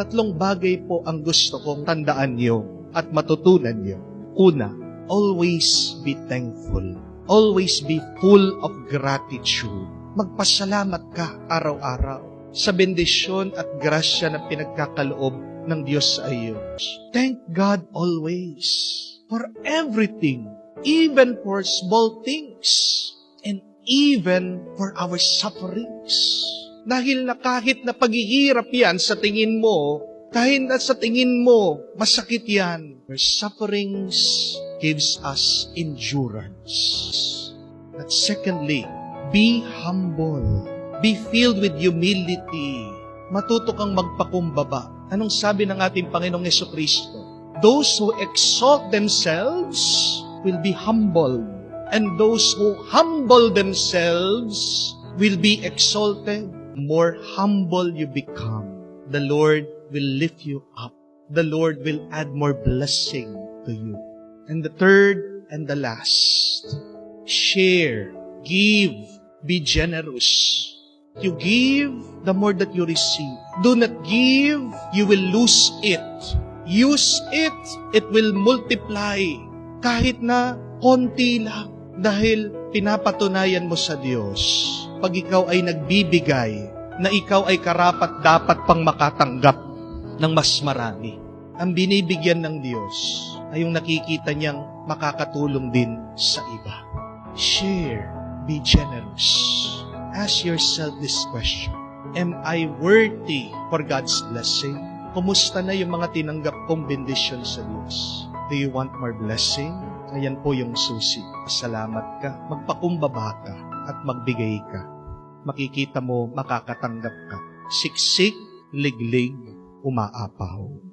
3 bagay po ang gusto kong tandaan niyo at matutunan niyo. Una, always be thankful. Always be full of gratitude. Magpasalamat ka araw-araw sa bendisyon at grasya na pinagkakaloob ng Diyos sa iyo. Thank God always for everything, even for small things, and even for our sufferings. Dahil na kahit na paghihirap yan sa tingin mo, kahit na sa tingin mo, masakit yan, your sufferings gives us endurance. But secondly, be humble. Be filled with humility. Matuto kang magpakumbaba. Anong sabi ng ating Panginoong Jesucristo? Those who exalt themselves will be humbled, and those who humble themselves will be exalted. More humble you become, the Lord will lift you up. The Lord will add more blessing to you. And the third and the last, share, give, be generous. You give, the more that you receive. Do not give, you will lose it. Use it, it will multiply. Kahit na konti lang, dahil pinapatunayan mo sa Diyos, pag ikaw ay nagbibigay, na ikaw ay karapat-dapat pang makatanggap ng mas marami. Ang binibigyan ng Diyos ay yung nakikita niyang makakatulong din sa iba. Share, be generous. Ask yourself this question. Am I worthy for God's blessing? Kumusta na yung mga tinanggap kong bendisyon sa Diyos? Do you want more blessing? Ayan po yung susi. Salamat ka, magpakumbaba ka, at magbigay ka. Makikita mo, makakatanggap ka. Siksik, liglig, umaapaw.